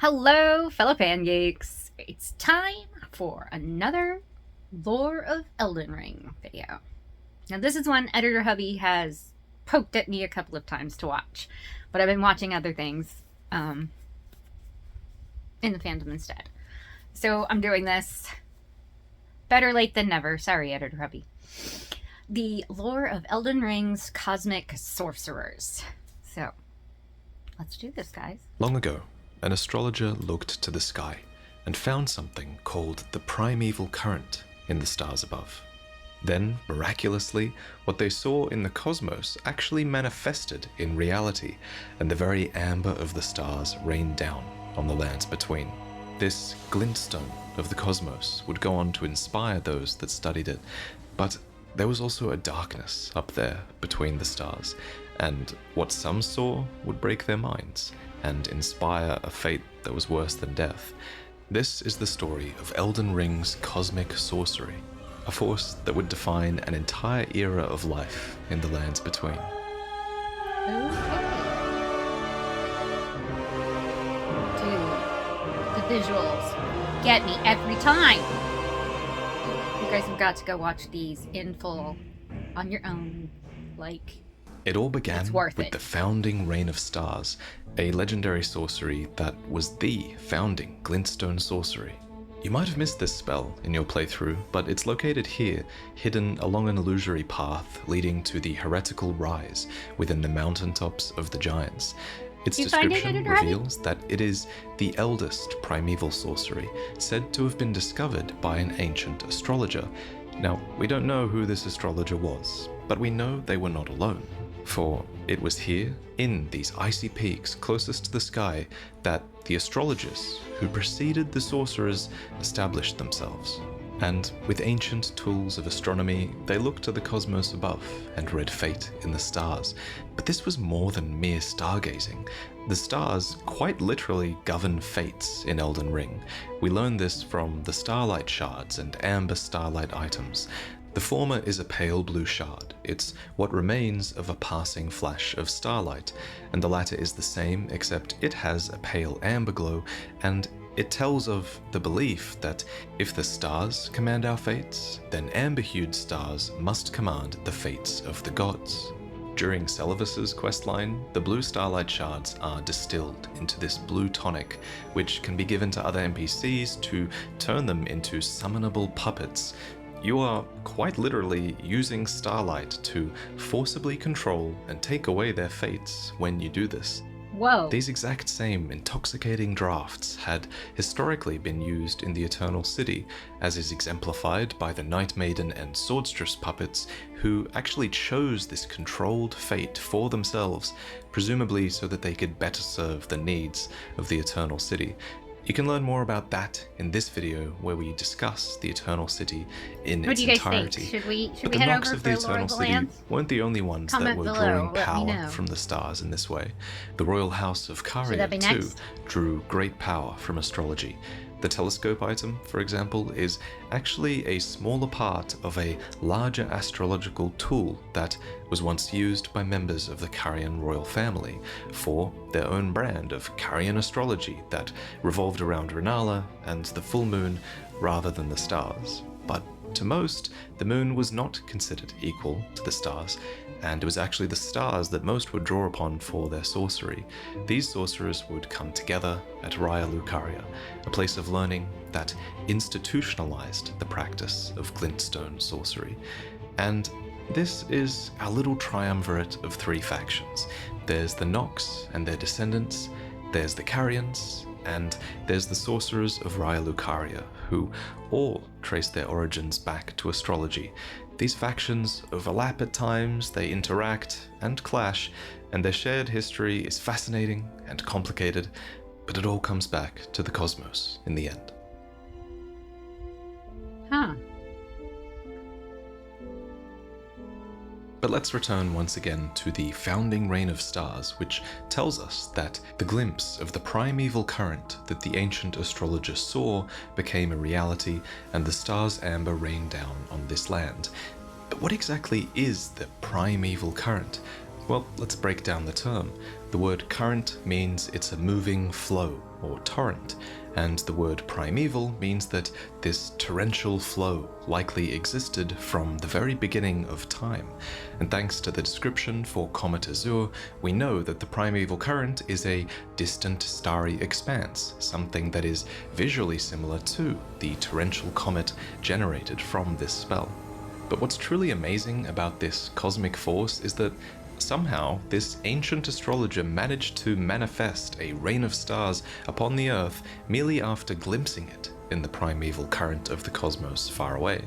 Hello, fellow fan geeks. It's time for another Lore of Elden Ring video. Now, this is one Editor Hubby has poked at me a couple of times to watch, but I've been watching other things in the fandom instead. So I'm doing this. Better late than never. Sorry, Editor Hubby. The Lore of Elden Ring's Cosmic Sorcerers. So, let's do this, guys. Long ago, an astrologer looked to the sky and found something called the primeval current in the stars above. Then, miraculously, what they saw in the cosmos actually manifested in reality, and the very amber of the stars rained down on the lands between. This glintstone of the cosmos would go on to inspire those that studied it, but there was also a darkness up there between the stars, and what some saw would break their minds and inspire a fate that was worse than death. This is the story of Elden Ring's cosmic sorcery, a force that would define an entire era of life in the lands between. Dude, the visuals get me every time. You guys have got to go watch these in full on your own. It all began with it. the founding Reign of Stars, a legendary sorcery that was the founding Glintstone sorcery. You might have missed this spell in your playthrough, but it's located here, hidden along an illusory path leading to the heretical rise within the mountaintops of the giants. Its description reveals that it is the eldest primeval sorcery, said to have been discovered by an ancient astrologer. Now, we don't know who this astrologer was, but we know they were not alone. For it was here, in these icy peaks closest to the sky, that the astrologers who preceded the sorcerers established themselves. And with ancient tools of astronomy, they looked to the cosmos above and read fate in the stars. But this was more than mere stargazing. The stars quite literally govern fates in Elden Ring. We learn this from the starlight shards and amber starlight items. The former is a pale blue shard. It's what remains of a passing flash of starlight, and the latter is the same, except it has a pale amber glow, and it tells of the belief that if the stars command our fates, then amber-hued stars must command the fates of the gods. During Seluvis's questline, the blue starlight shards are distilled into this blue tonic, which can be given to other NPCs to turn them into summonable puppets. You are quite literally using starlight to forcibly control and take away their fates when you do this. Whoa. These exact same intoxicating drafts had historically been used in the Eternal City, as is exemplified by the Night Maiden and Swordstress puppets, who actually chose this controlled fate for themselves, presumably so that they could better serve the needs of the Eternal City. You can learn more about that in this video, where we discuss the Eternal City in its entirety. Should we But the head Knocks over of the for Lore Eternal of the City Lands? weren't the only ones that Comment were below, drawing let me power know. from the stars in this way. The Royal House of that Carian, be too, next? drew great power from astrology. The telescope item, for example, is actually a smaller part of a larger astrological tool that was once used by members of the Carian royal family for their own brand of Carian astrology that revolved around Renalla and the full moon rather than the stars. But to most, the moon was not considered equal to the stars, and it was actually the stars that most would draw upon for their sorcery. These sorcerers would come together at Raya Lucaria, a place of learning that institutionalized the practice of Glintstone sorcery. And this is our little triumvirate of three factions. There's the Nox and their descendants, there's the Carians, and there's the Sorcerers of Raya Lucaria, who all trace their origins back to astrology. These factions overlap at times, they interact and clash, and their shared history is fascinating and complicated, but it all comes back to the cosmos in the end. Huh. But let's return once again to the founding Reign of Stars, which tells us that the glimpse of the primeval current that the ancient astrologer saw became a reality, and the stars' amber rained down on this land. But what exactly is the primeval current? Well, let's break down the term. The word current means it's a moving flow, or torrent, and the word primeval means that this torrential flow likely existed from the very beginning of time. And thanks to the description for Comet Azure, we know that the primeval current is a distant starry expanse, something that is visually similar to the torrential comet generated from this spell. But what's truly amazing about this cosmic force is that somehow this ancient astrologer managed to manifest a rain of stars upon the earth merely after glimpsing it in the primeval current of the cosmos far away.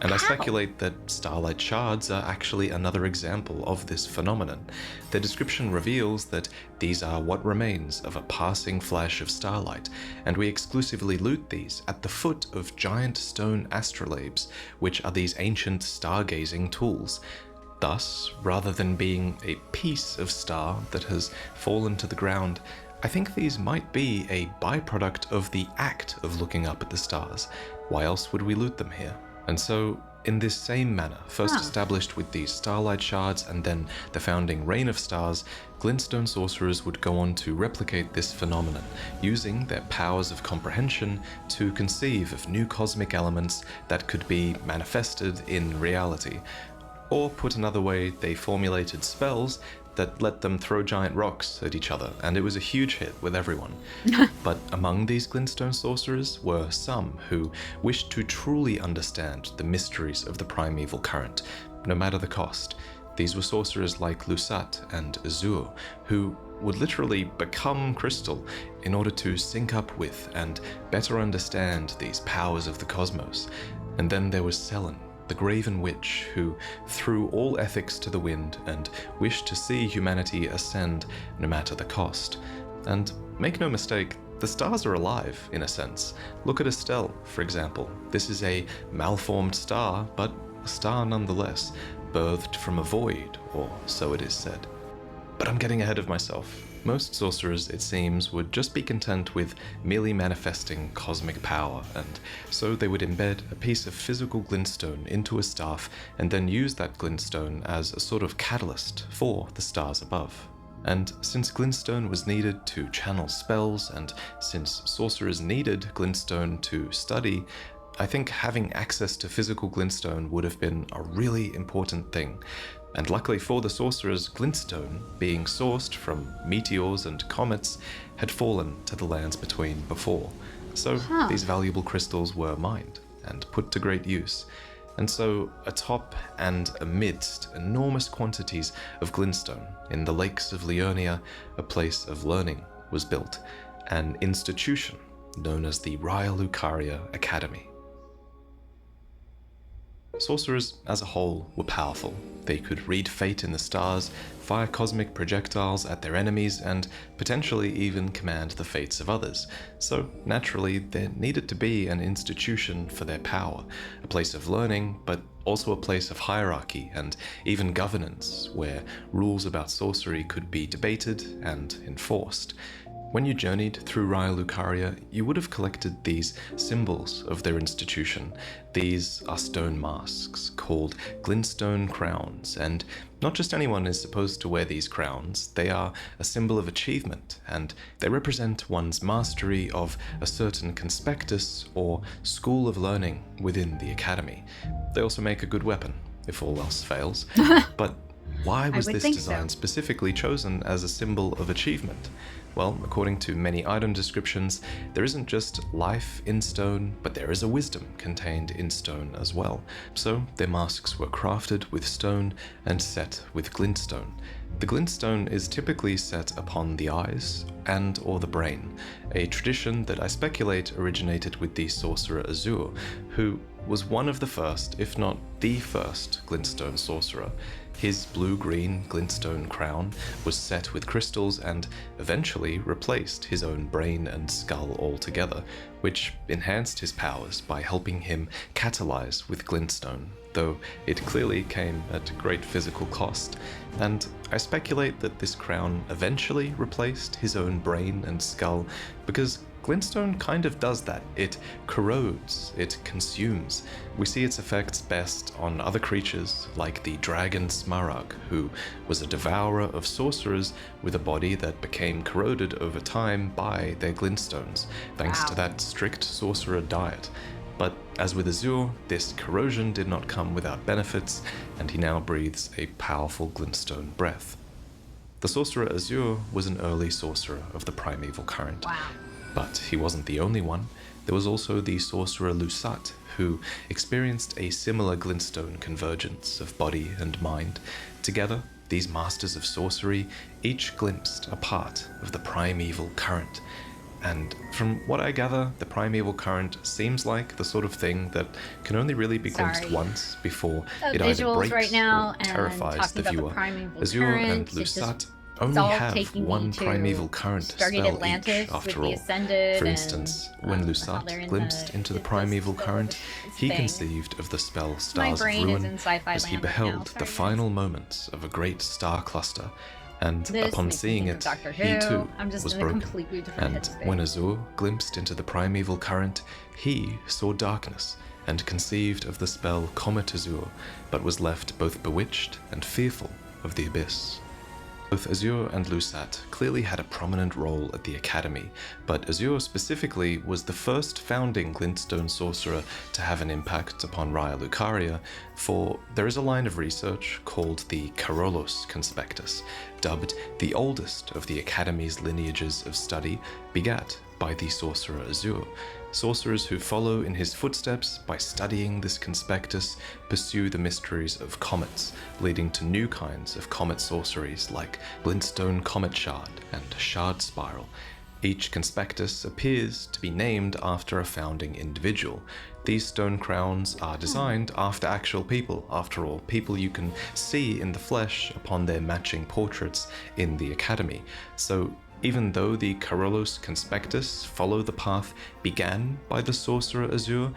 And I speculate that starlight shards are actually another example of this phenomenon. The description reveals that these are what remains of a passing flash of starlight, and we exclusively loot these at the foot of giant stone astrolabes, which are these ancient stargazing tools. Thus, rather than being a piece of star that has fallen to the ground, I think these might be a byproduct of the act of looking up at the stars. Why else would we loot them here? And so, in this same manner, first established with these starlight shards and then the founding rain of stars, Glintstone sorcerers would go on to replicate this phenomenon, using their powers of comprehension to conceive of new cosmic elements that could be manifested in reality. Or put another way, they formulated spells that let them throw giant rocks at each other, and it was a huge hit with everyone. But among these Glintstone sorcerers were some who wished to truly understand the mysteries of the primeval current, no matter the cost. These were sorcerers like Lusat and Azure, who would literally become crystal in order to sync up with and better understand these powers of the cosmos. And then there was Selen, the Graven Witch, who threw all ethics to the wind and wished to see humanity ascend no matter the cost. And make no mistake, the stars are alive, in a sense. Look at Estelle, for example. This is a malformed star, but a star nonetheless, birthed from a void, or so it is said. But I'm getting ahead of myself. Most sorcerers, it seems, would just be content with merely manifesting cosmic power, and so they would embed a piece of physical glintstone into a staff and then use that glintstone as a sort of catalyst for the stars above. And since glintstone was needed to channel spells, and since sorcerers needed glintstone to study, I think having access to physical glintstone would have been a really important thing. And luckily for the sorcerers, glintstone, being sourced from meteors and comets, had fallen to the lands between before. So these valuable crystals were mined and put to great use. And so atop and amidst enormous quantities of glintstone in the lakes of Leonia, a place of learning was built, an institution known as the Raya Lucaria Academy. Sorcerers, as a whole, were powerful. They could read fate in the stars, fire cosmic projectiles at their enemies, and potentially even command the fates of others. So, naturally, there needed to be an institution for their power, a place of learning, but also a place of hierarchy and even governance, where rules about sorcery could be debated and enforced. When you journeyed through Raya Lucaria, you would have collected these symbols of their institution. These are stone masks, called glintstone crowns, and not just anyone is supposed to wear these crowns. They are a symbol of achievement, and they represent one's mastery of a certain conspectus or school of learning within the academy. They also make a good weapon, if all else fails. But why was this design specifically chosen as a symbol of achievement? Well, according to many item descriptions, there isn't just life in stone, but there is a wisdom contained in stone as well. So their masks were crafted with stone and set with glintstone. The glintstone is typically set upon the eyes and or the brain, a tradition that I speculate originated with the sorcerer Azure, who was one of the first, if not the first, glintstone sorcerer. His blue-green glintstone crown was set with crystals and eventually replaced his own brain and skull altogether, which enhanced his powers by helping him catalyze with glintstone, though it clearly came at great physical cost. And I speculate that this crown eventually replaced his own brain and skull because Glintstone kind of does that. It corrodes, it consumes. We see its effects best on other creatures, like the dragon Smaragd, who was a devourer of sorcerers with a body that became corroded over time by their glintstones, thanks to that strict sorcerer diet. But as with Azure, this corrosion did not come without benefits, and he now breathes a powerful glintstone breath. The sorcerer Azure was an early sorcerer of the primeval current. Wow. But he wasn't the only one. There was also the sorcerer Lusat, who experienced a similar glintstone convergence of body and mind. Together, these masters of sorcery each glimpsed a part of the primeval current. And from what I gather, the primeval current seems like the sort of thing that can only really be glimpsed once before it either breaks right now or terrifies the viewer. Azure current, and Lusat only have one primeval current spell Atlantis each, after with all. the Ascended. For instance, when Lusat glimpsed into the primeval current, he conceived of the spell Stars of Ruin as he beheld the final moments of a great star cluster, and upon seeing it, he too was broken. And when Azure glimpsed into the primeval current, he saw darkness and conceived of the spell Comet Azure, but was left both bewitched and fearful of the abyss. Both Azure and Lusat clearly had a prominent role at the Academy, but Azure specifically was the first founding Glintstone sorcerer to have an impact upon Raya Lucaria, for there is a line of research called the Carolus Conspectus, dubbed the oldest of the Academy's lineages of study, begat by the sorcerer Azure. Sorcerers who follow in his footsteps by studying this conspectus pursue the mysteries of comets, leading to new kinds of comet sorceries like Glintstone Comet Shard and Shard Spiral. Each conspectus appears to be named after a founding individual. These stone crowns are designed after actual people, after all, people you can see in the flesh upon their matching portraits in the Academy. So even though the Carolus Conspectus follow the path began by the sorcerer Azure,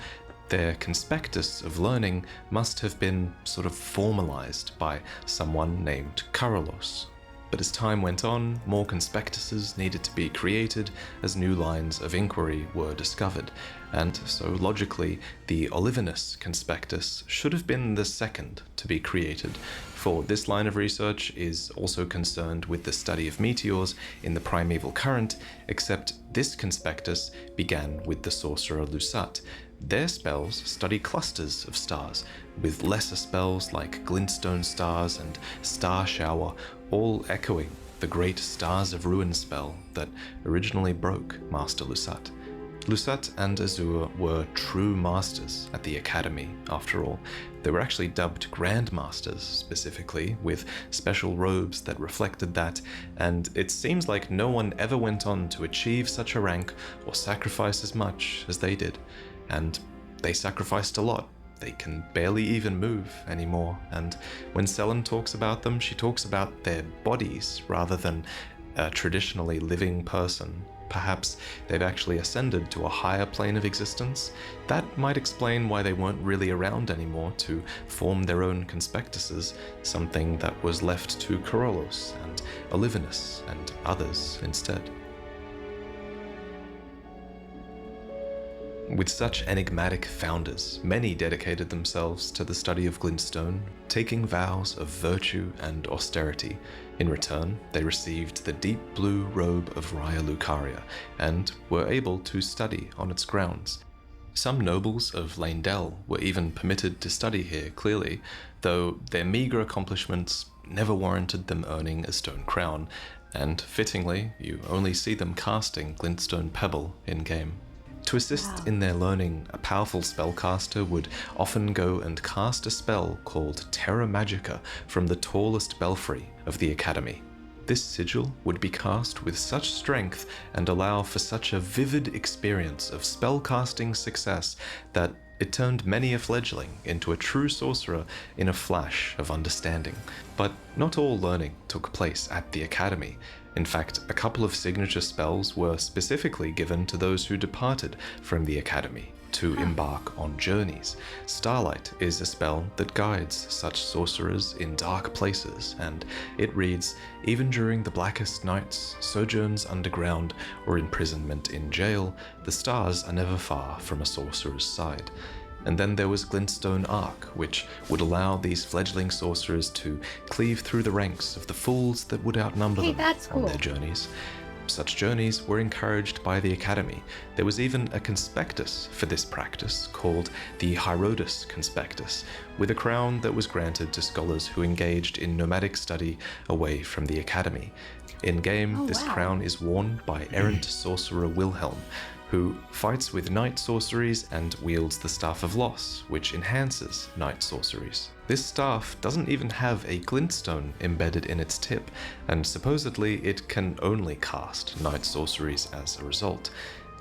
their conspectus of learning must have been sort of formalized by someone named Carolus. But as time went on, more conspectuses needed to be created as new lines of inquiry were discovered, and so logically, the Olivinus Conspectus should have been the second to be created, for this line of research is also concerned with the study of meteors in the primeval current, except this conspectus began with the sorcerer Lusat. Their spells study clusters of stars, with lesser spells like Glintstone Stars and Star Shower, all echoing the great Stars of Ruin spell that originally broke Master Lusat. Lusat and Azure were true masters at the Academy, after all. They were actually dubbed Grandmasters, specifically, with special robes that reflected that, and it seems like no one ever went on to achieve such a rank or sacrifice as much as they did. And they sacrificed a lot. They can barely even move anymore, and when Selen talks about them, she talks about their bodies rather than a traditionally living person. Perhaps they've actually ascended to a higher plane of existence. That might explain why they weren't really around anymore to form their own conspectuses, something that was left to Carolus and Olivinus and others instead. With such enigmatic founders, many dedicated themselves to the study of Glintstone, taking vows of virtue and austerity. In return, they received the deep blue robe of Raya Lucaria, and were able to study on its grounds. Some nobles of Leyndell were even permitted to study here clearly, though their meagre accomplishments never warranted them earning a stone crown, and fittingly, you only see them casting Glintstone Pebble in-game. To assist in their learning, a powerful spellcaster would often go and cast a spell called Terra Magica from the tallest belfry of the Academy. This sigil would be cast with such strength and allow for such a vivid experience of spellcasting success that it turned many a fledgling into a true sorcerer in a flash of understanding. But not all learning took place at the Academy. In fact, a couple of signature spells were specifically given to those who departed from the Academy. to embark on journeys. Starlight is a spell that guides such sorcerers in dark places, and it reads, even during the blackest nights, sojourns underground, or imprisonment in jail, the stars are never far from a sorcerer's side. And then there was Glintstone Arc, which would allow these fledgling sorcerers to cleave through the ranks of the fools that would outnumber them on their journeys. Such journeys were encouraged by the Academy. There was even a conspectus for this practice called the Hierodus Conspectus, with a crown that was granted to scholars who engaged in nomadic study away from the Academy. In-game, this crown is worn by errant sorcerer Wilhelm, who fights with night sorceries and wields the Staff of Loss, which enhances night sorceries. This staff doesn't even have a glintstone embedded in its tip, and supposedly it can only cast night sorceries as a result.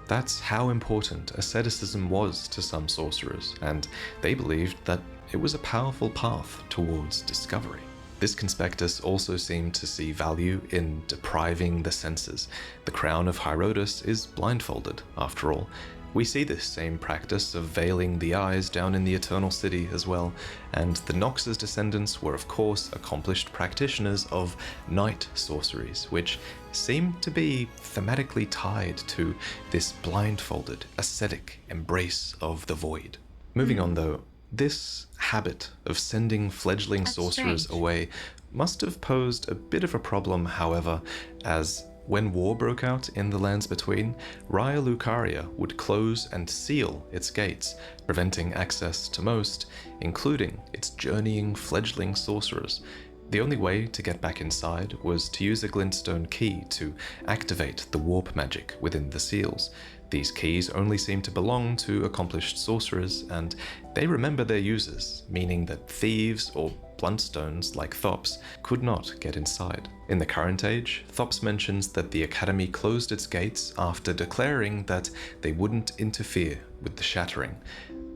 That's how important asceticism was to some sorcerers, and they believed that it was a powerful path towards discovery. This conspectus also seemed to see value in depriving the senses. The crown of Hierodus is blindfolded, after all. We see this same practice of veiling the eyes down in the Eternal City as well, and the Nox's descendants were of course accomplished practitioners of night sorceries, which seemed to be thematically tied to this blindfolded, ascetic embrace of the void. Moving on though, this habit of sending fledgling sorcerers away must have posed a bit of a problem, however, as when war broke out in the Lands Between, Raya Lucaria would close and seal its gates, preventing access to most, including its journeying fledgling sorcerers. The only way to get back inside was to use a glintstone key to activate the warp magic within the seals. These keys only seem to belong to accomplished sorcerers, and they remember their users, meaning that thieves or bluntstones like Thops could not get inside. In the current age, Thops mentions that the Academy closed its gates after declaring that they wouldn't interfere with the shattering.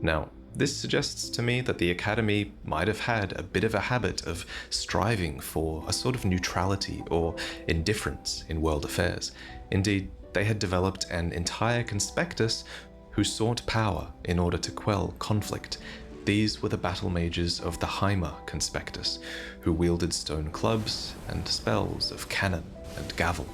Now, this suggests to me that the Academy might have had a bit of a habit of striving for a sort of neutrality or indifference in world affairs. Indeed, they had developed an entire conspectus who sought power in order to quell conflict. These were the battle mages of the Heimer Conspectus, who wielded stone clubs and spells of cannon and gavel.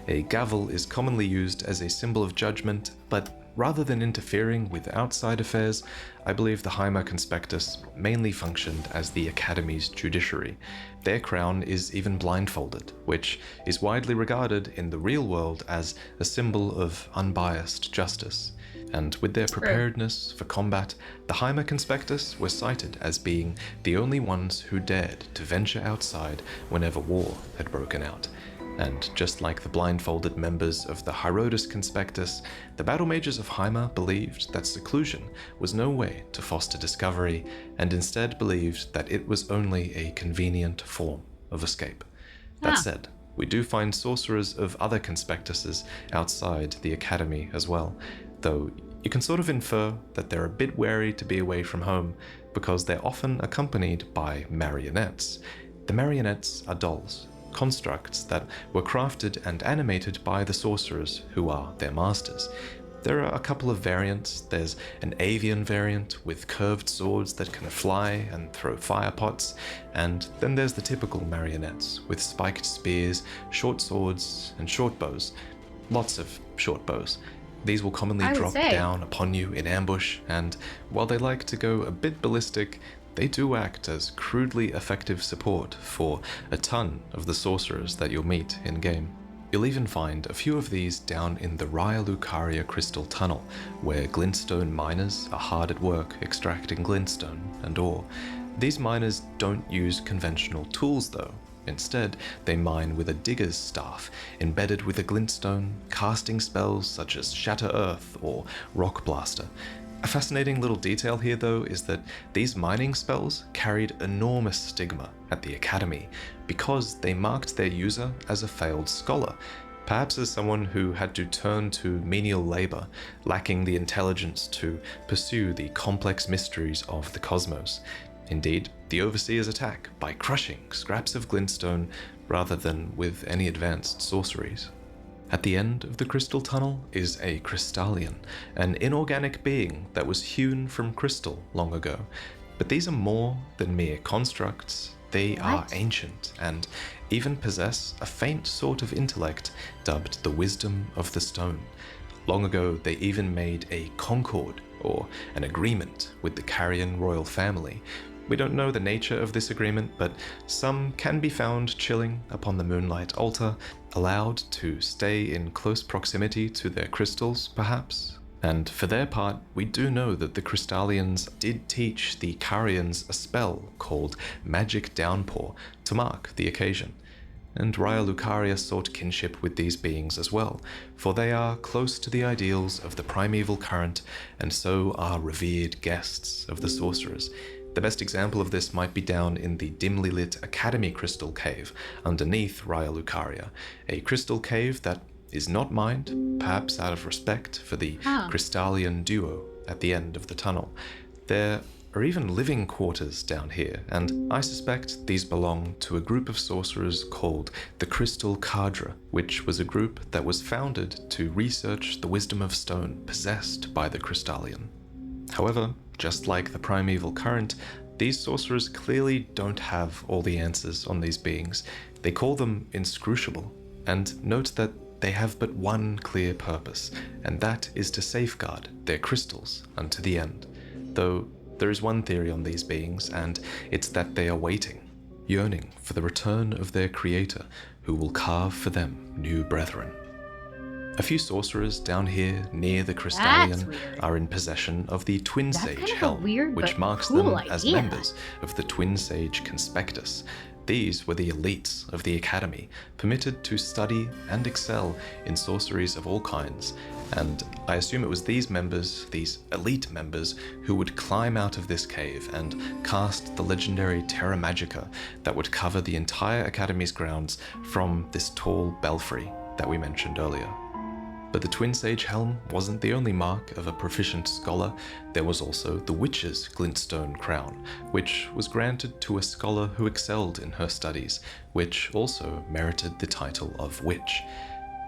A gavel is commonly used as a symbol of judgment, but rather than interfering with outside affairs, I believe the Heimer Conspectus mainly functioned as the Academy's judiciary. Their crown is even blindfolded, which is widely regarded in the real world as a symbol of unbiased justice. And with their preparedness for combat, the Heimer Conspectus were cited as being the only ones who dared to venture outside whenever war had broken out. And just like the blindfolded members of the Hierodus Conspectus, the battle mages of Heimer believed that seclusion was no way to foster discovery, and instead believed that it was only a convenient form of escape. That said, we do find sorcerers of other conspectuses outside the Academy as well, though you can sort of infer that they're a bit wary to be away from home because they're often accompanied by marionettes. The marionettes are dolls, constructs that were crafted and animated by the sorcerers who are their masters. There are a couple of variants. There's an avian variant with curved swords that can fly and throw fire pots, and then there's the typical marionettes with spiked spears, short swords, and short bows. Lots of short bows. These will commonly drop down upon you in ambush, and while they like to go a bit ballistic, they do act as crudely effective support for a ton of the sorcerers that you'll meet in-game. You'll even find a few of these down in the Raya Lucaria crystal tunnel, where glintstone miners are hard at work extracting glintstone and ore. These miners don't use conventional tools though. Instead, they mine with a digger's staff, embedded with a glintstone, casting spells such as Shatter Earth or Rock Blaster. A fascinating little detail here though is that these mining spells carried enormous stigma at the Academy because they marked their user as a failed scholar, perhaps as someone who had to turn to menial labor, lacking the intelligence to pursue the complex mysteries of the cosmos. Indeed, the Overseers attack by crushing scraps of glintstone rather than with any advanced sorceries. At the end of the crystal tunnel is a crystallion, an inorganic being that was hewn from crystal long ago. But these are more than mere constructs. They are ancient and even possess a faint sort of intellect dubbed the wisdom of the stone. Long ago, they even made a concord, or an agreement, with the Carian royal family. We don't know the nature of this agreement, but some can be found chilling upon the moonlight altar, allowed to stay in close proximity to their crystals, perhaps. And for their part, we do know that the Crystallians did teach the Carians a spell called Magic Downpour to mark the occasion. And Raya Lucaria sought kinship with these beings as well, for they are close to the ideals of the primeval current, and so are revered guests of the Sorcerers. The best example of this might be down in the dimly lit Academy Crystal Cave underneath Raya Lucaria, a crystal cave that is not mined, perhaps out of respect for the Crystallian duo at the end of the tunnel. There are even living quarters down here, and I suspect these belong to a group of sorcerers called the Crystal Cadre, which was a group that was founded to research the wisdom of stone possessed by the Crystallian. However, just like the primeval current, these sorcerers clearly don't have all the answers on these beings. They call them inscrutable, and note that they have but one clear purpose, and that is to safeguard their crystals unto the end. Though there is one theory on these beings, and it's that they are waiting, yearning for the return of their creator, who will carve for them new brethren. A few sorcerers down here near the Crystallion are in possession of the Twin Sage Helm, which marks them as members of the Twin Sage Conspectus. These were the elites of the Academy, permitted to study and excel in sorceries of all kinds, and I assume it was these members, these elite members, who would climb out of this cave and cast the legendary Terra Magica that would cover the entire Academy's grounds from this tall belfry that we mentioned earlier. But the Twin Sage Helm wasn't the only mark of a proficient scholar. There was also the Witch's Glintstone crown, which was granted to a scholar who excelled in her studies, which also merited the title of Witch.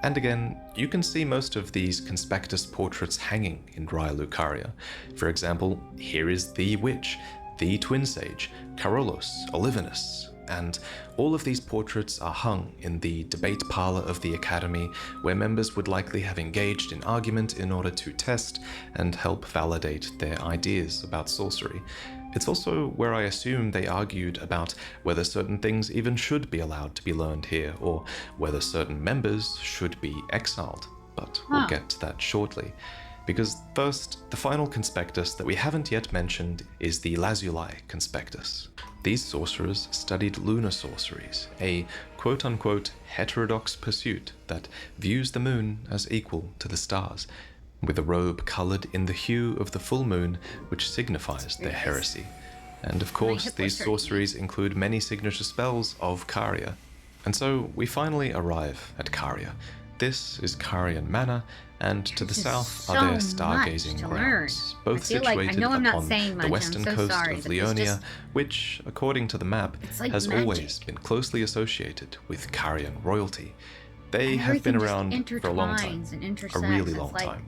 And again, you can see most of these conspectus portraits hanging in Raya Lucaria. For example, here is the Witch, the Twin Sage, Carolus, Olivinus, and all of these portraits are hung in the debate parlor of the Academy, where members would likely have engaged in argument in order to test and help validate their ideas about sorcery. It's also where I assume they argued about whether certain things even should be allowed to be learned here, or whether certain members should be exiled, but we'll get to that shortly. Because first, the final conspectus that we haven't yet mentioned is the Lazuli Conspectus. These sorcerers studied lunar sorceries, a quote-unquote heterodox pursuit that views the moon as equal to the stars, with a robe colored in the hue of the full moon, which signifies their heresy. And of course, these sorceries include many signature spells of Caria. And so we finally arrive at Caria. This is Carian Manor, and to the south are their stargazing grounds, both situated upon the western coast of Leonia, which, according to the map, has always been closely associated with Carian royalty. They have been around for a long time, a really long time.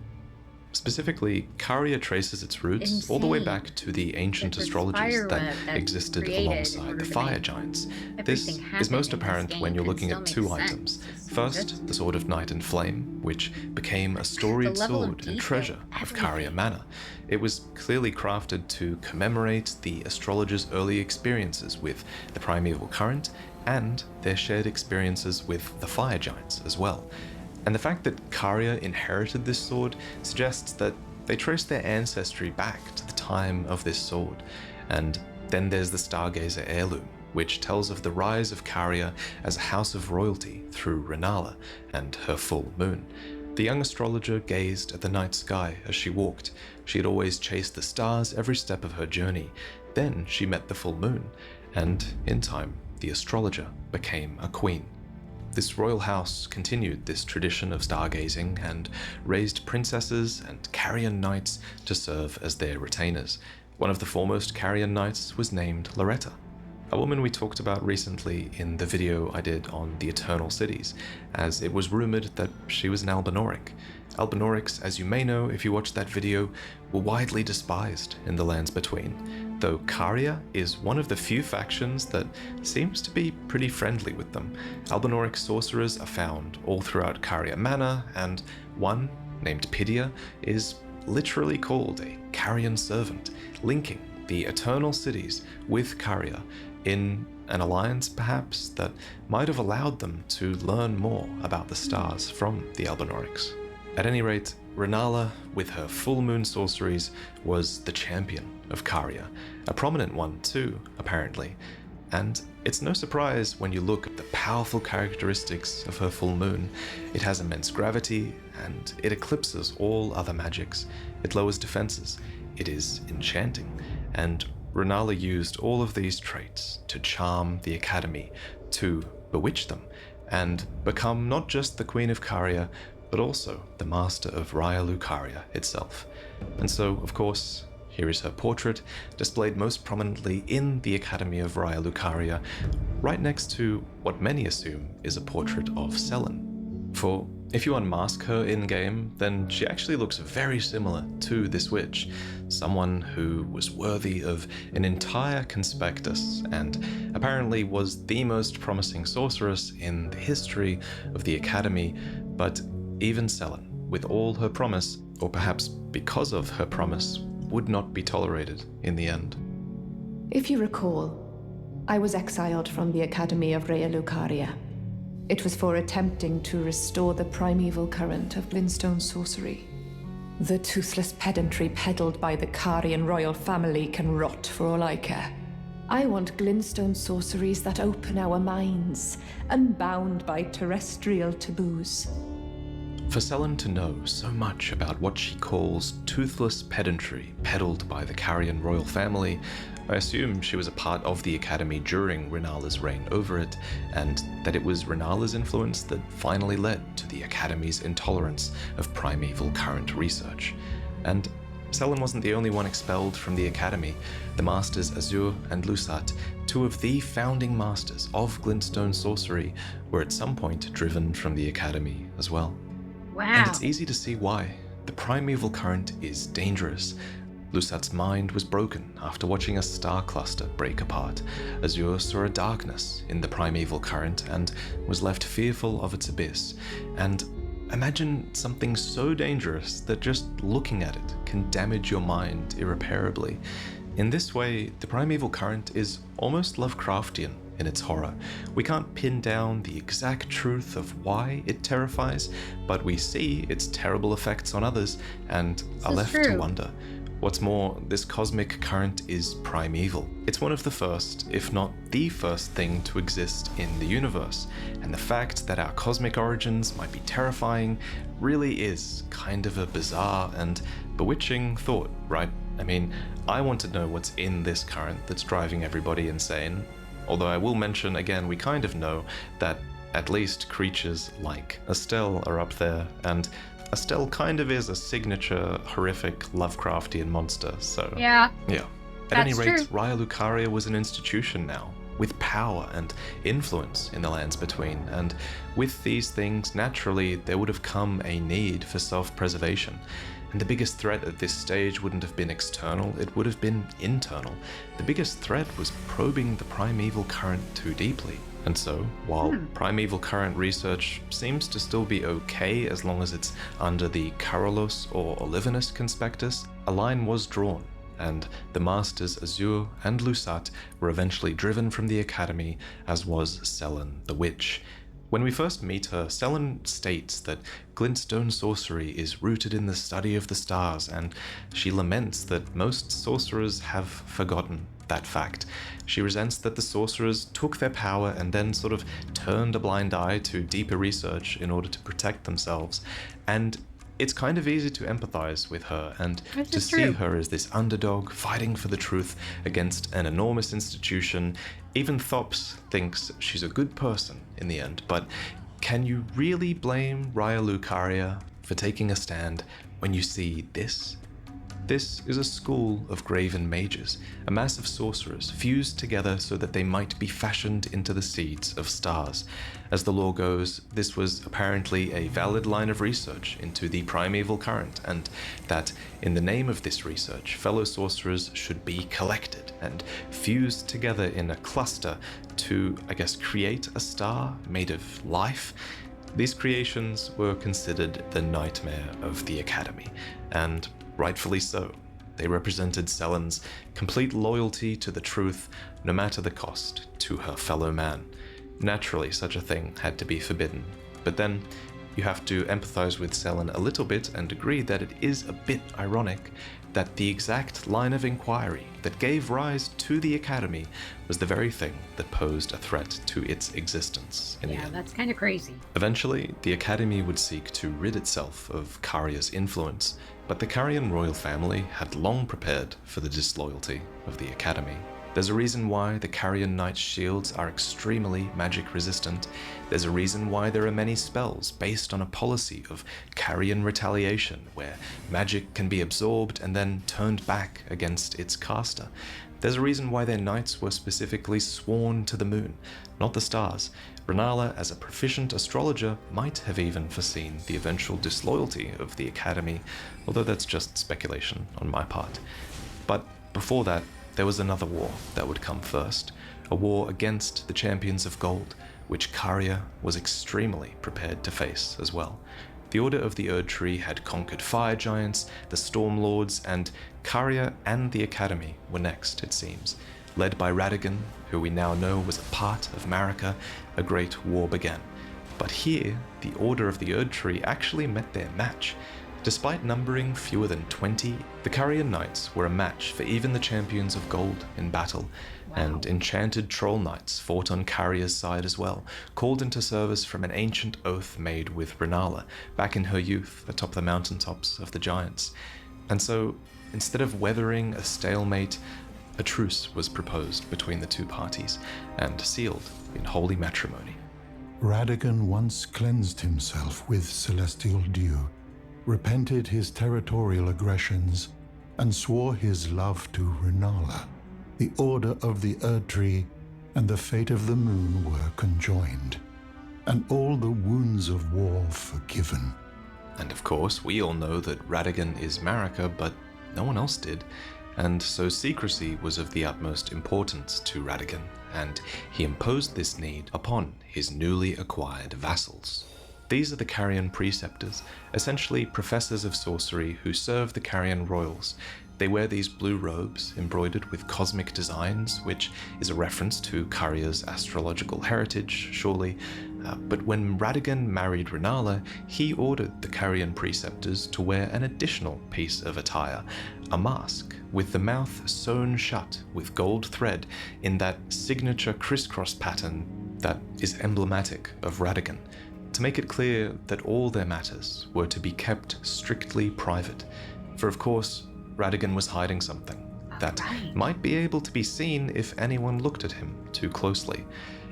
Specifically, Caria traces its roots all the way back to the ancient astrologers that existed alongside the fire giants. This is most apparent when you're looking at two items. First, the Sword of Night and Flame, which became a storied sword and treasure of Caria Manor. It was clearly crafted to commemorate the astrologers' early experiences with the primeval current and their shared experiences with the fire giants as well. And the fact that Caria inherited this sword suggests that they trace their ancestry back to the time of this sword. And then there's the Stargazer heirloom, which tells of the rise of Caria as a house of royalty through Renalla and her full moon. The young astrologer gazed at the night sky as she walked. She had always chased the stars every step of her journey. Then she met the full moon, and in time, the astrologer became a queen. This royal house continued this tradition of stargazing and raised princesses and Carian knights to serve as their retainers. One of the foremost Carian knights was named Loretta. a woman we talked about recently in the video I did on the Eternal Cities, as it was rumored that she was an Albinauric. Albinaurics, as you may know if you watched that video, were widely despised in the Lands Between, though Caria is one of the few factions that seems to be pretty friendly with them. Albinauric sorcerers are found all throughout Caria Manor, and one, named Pidia, is literally called a Carian servant, linking the Eternal Cities with Caria in an alliance perhaps that might have allowed them to learn more about the stars from the Albinaurics. At any rate, Renalla, with her full moon sorceries, was the champion of Caria, a prominent one too, apparently. And it's no surprise when you look at the powerful characteristics of her full moon. It has immense gravity, and it eclipses all other magics. It lowers defenses. It is enchanting, and Renalla used all of these traits to charm the Academy, to bewitch them, and become not just the Queen of Caria, but also the master of Raya Lucaria itself. And so, of course, here is her portrait, displayed most prominently in the Academy of Raya Lucaria, right next to what many assume is a portrait of Selen. For if you unmask her in-game, then she actually looks very similar to this witch, someone who was worthy of an entire conspectus, and apparently was the most promising sorceress in the history of the Academy. But even Selen, with all her promise, or perhaps because of her promise, would not be tolerated in the end. If you recall, I was exiled from the Academy of Raya Lucaria. It was for attempting to restore the primeval current of Glintstone sorcery. The toothless pedantry peddled by the Carian royal family can rot for all I care. I want Glintstone sorceries that open our minds, unbound by terrestrial taboos. For Selen to know so much about what she calls toothless pedantry peddled by the Carian royal family, I assume she was a part of the Academy during Renalla's reign over it, and that it was Renalla's influence that finally led to the Academy's intolerance of primeval current research. And Selen wasn't the only one expelled from the Academy. The Masters Azure and Lusat, two of the founding masters of Glintstone sorcery, were at some point driven from the Academy as well. Wow. And it's easy to see why. The primeval current is dangerous. Lusat's mind was broken after watching a star cluster break apart. Azure saw a darkness in the primeval current and was left fearful of its abyss. And imagine something so dangerous that just looking at it can damage your mind irreparably. In this way, the primeval current is almost Lovecraftian in its horror. We can't pin down the exact truth of why it terrifies, but we see its terrible effects on others and are left to wonder. What's more, this cosmic current is primeval. It's one of the first, if not the first thing to exist in the universe, and the fact that our cosmic origins might be terrifying really is kind of a bizarre and bewitching thought, right? I mean, I want to know what's in this current that's driving everybody insane. Although I will mention, again, we kind of know that at least creatures like Estelle are up there, and Estelle kind of is a signature, horrific Lovecraftian monster, so... Yeah. At any rate, true. Raya Lucaria was an institution now, with power and influence in the Lands Between, and with these things, naturally, there would have come a need for self-preservation. And the biggest threat at this stage wouldn't have been external, it would have been internal. The biggest threat was probing the primeval current too deeply. And so, while primeval current research seems to still be okay as long as it's under the Carolus or Olivinus conspectus, a line was drawn, and the Masters Azure and Lusat were eventually driven from the Academy, as was Selen the Witch. When we first meet her, Selen states that Glintstone sorcery is rooted in the study of the stars, and she laments that most sorcerers have forgotten that fact. She resents that the sorcerers took their power and then sort of turned a blind eye to deeper research in order to protect themselves. And it's kind of easy to empathize with her and to see her as this underdog fighting for the truth against an enormous institution. Even Thops thinks she's a good person in the end, but can you really blame Raya Lucaria for taking a stand when you see this? This is a school of graven mages, a mass of sorcerers fused together so that they might be fashioned into the seeds of stars. As the lore goes, this was apparently a valid line of research into the primeval current, and that in the name of this research, fellow sorcerers should be collected and fused together in a cluster to, create a star made of life. These creations were considered the nightmare of the Academy, and rightfully so. They represented Selen's complete loyalty to the truth, no matter the cost, to her fellow man. Naturally, such a thing had to be forbidden, but then you have to empathize with Selen a little bit and agree that it is a bit ironic that the exact line of inquiry that gave rise to the Academy was the very thing that posed a threat to its existence in the end. That's kind of crazy. Eventually, the Academy would seek to rid itself of Caria's influence, but the Carian royal family had long prepared for the disloyalty of the Academy. There's a reason why the Carian Knight's shields are extremely magic resistant. There's a reason why there are many spells based on a policy of Carian retaliation, where magic can be absorbed and then turned back against its caster. There's a reason why their knights were specifically sworn to the moon, not the stars. Renalla, as a proficient astrologer, might have even foreseen the eventual disloyalty of the Academy, although that's just speculation on my part. But before that, there was another war that would come first, a war against the Champions of Gold, which Caria was extremely prepared to face as well. The Order of the Erdtree had conquered fire giants, the Stormlords, and Caria and the Academy were next, it seems. Led by Radagon, who we now know was a part of Marika, a great war began. But here, the Order of the Erdtree actually met their match. Despite numbering fewer than 20, the Carian Knights were a match for even the Champions of Gold in battle, and enchanted Troll Knights fought on Caria's side as well, called into service from an ancient oath made with Renalla back in her youth atop the mountaintops of the Giants. And so, instead of weathering a stalemate, a truce was proposed between the two parties, and sealed in holy matrimony. Radagon once cleansed himself with celestial dew, repented his territorial aggressions, and swore his love to Renalla. The Order of the Erdtree and the fate of the moon were conjoined, and all the wounds of war forgiven. And of course, we all know that Radagon is Marika, but no one else did, and so secrecy was of the utmost importance to Radagon, and he imposed this need upon his newly acquired vassals. These are the Carian preceptors, essentially professors of sorcery who serve the Carian royals. They wear these blue robes embroidered with cosmic designs, which is a reference to Caria's astrological heritage, surely. But when Radagon married Renalla, he ordered the Carian preceptors to wear an additional piece of attire, a mask with the mouth sewn shut with gold thread in that signature crisscross pattern that is emblematic of Radagon, to make it clear that all their matters were to be kept strictly private. For of course, Radagon was hiding something that might be able to be seen if anyone looked at him too closely.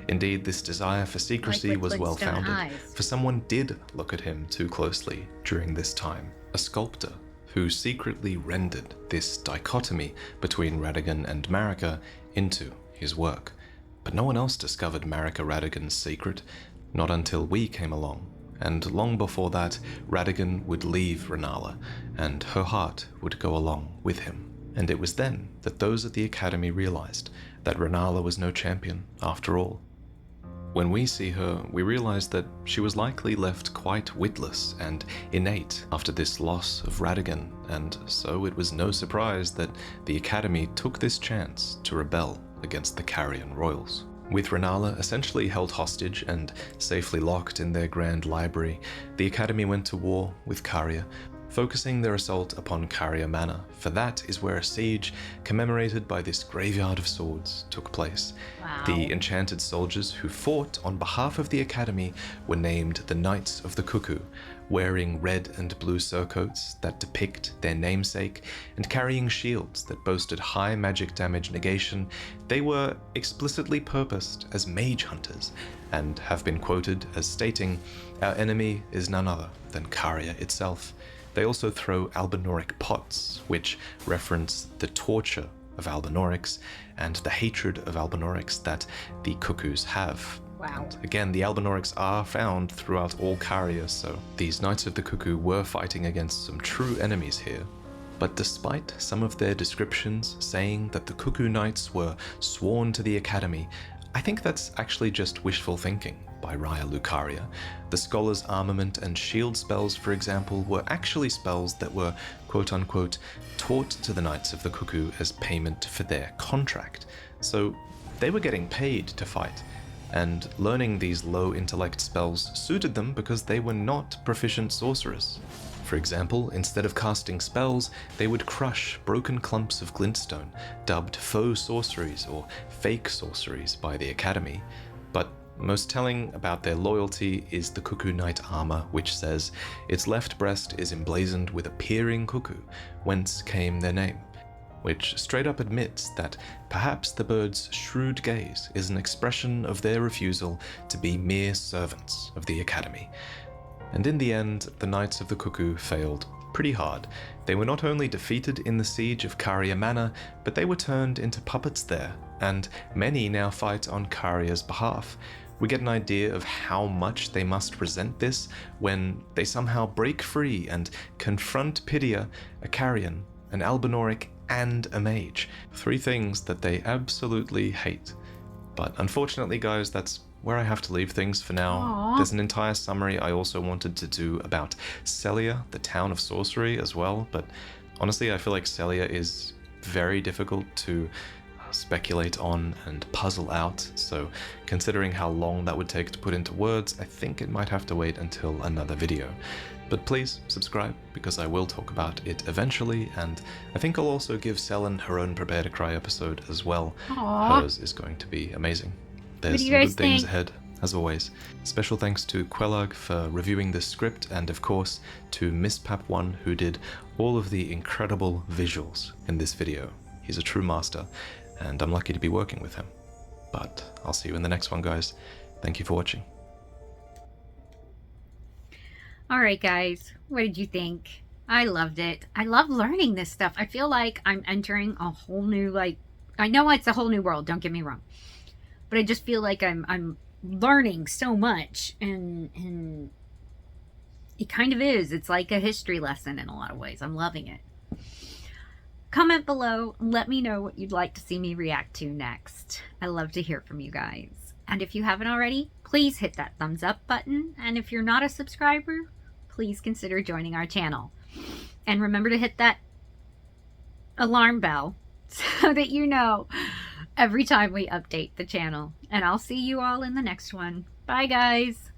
Indeed, this desire for secrecy was well founded, for someone did look at him too closely during this time. A sculptor who secretly rendered this dichotomy between Radagon and Marika into his work. But no one else discovered Marika Radagon's secret, not until we came along. And long before that, Radagon would leave Renalla, and her heart would go along with him. And it was then that those at the Academy realized that Renalla was no champion after all. When we see her, we realize that she was likely left quite witless and innate after this loss of Radagon, and so it was no surprise that the Academy took this chance to rebel against the Carian royals. With Renalla essentially held hostage and safely locked in their grand library, the Academy went to war with Caria, focusing their assault upon Caria Manor, for that is where a siege commemorated by this graveyard of swords took place. Wow. The enchanted soldiers who fought on behalf of the Academy were named the Knights of the Cuckoo, wearing red and blue surcoats that depict their namesake and carrying shields that boasted high magic damage negation. They were explicitly purposed as mage hunters and have been quoted as stating, "Our enemy is none other than Caria itself." They also throw Albinoric pots, which reference the torture of Albinorics and the hatred of Albinorics that the cuckoos have. Wow. And again, the Albinorics are found throughout all Caria, so these Knights of the Cuckoo were fighting against some true enemies here. But despite some of their descriptions saying that the Cuckoo Knights were sworn to the Academy, I think that's actually just wishful thinking by Raya Lucaria. The Scholar's armament and shield spells, for example, were actually spells that were quote-unquote taught to the Knights of the Cuckoo as payment for their contract. So they were getting paid to fight, and learning these low intellect spells suited them because they were not proficient sorcerers. For example, instead of casting spells, they would crush broken clumps of glintstone, dubbed faux sorceries or fake sorceries by the Academy. But most telling about their loyalty is the Cuckoo Knight armor, which says, its left breast is emblazoned with a peering cuckoo, whence came their name, which straight up admits that perhaps the bird's shrewd gaze is an expression of their refusal to be mere servants of the Academy. And in the end, the Knights of the Cuckoo failed pretty hard. They were not only defeated in the siege of Caria Manor, but they were turned into puppets there, and many now fight on Caria's behalf. We get an idea of how much they must resent this when they somehow break free and confront Pydia, a Carian, an Albinoric, and a mage. 3 things that they absolutely hate. But unfortunately, guys, that's where I have to leave things for now. Aww. There's an entire summary I also wanted to do about Celia, the town of sorcery, as well, but honestly, I feel like Celia is very difficult to speculate on and puzzle out, so considering how long that would take to put into words, I think it might have to wait until another video. But please subscribe, because I will talk about it eventually, and I think I'll also give Selen her own Prepare to Cry episode as well. Aww. Hers is going to be amazing. What There's do some you good guys things think? ahead, as always. Special thanks to Quelag for reviewing the script, and of course to MissPap1, who did all of the incredible visuals in this video. He's a true master, and I'm lucky to be working with him. But I'll see you in the next one, guys. Thank you for watching. Alright guys, what did you think? I loved it. I love learning this stuff. I feel like I'm entering a whole new, I know it's a whole new world, don't get me wrong. But I just feel like I'm learning so much, and it kind of is. It's like a history lesson in a lot of ways. I'm loving it. Comment below, let me know what you'd like to see me react to next. I love to hear from you guys. And if you haven't already, please hit that thumbs up button. And if you're not a subscriber, please consider joining our channel. And remember to hit that alarm bell so that you know every time we update the channel. And I'll see you all in the next one. Bye, guys.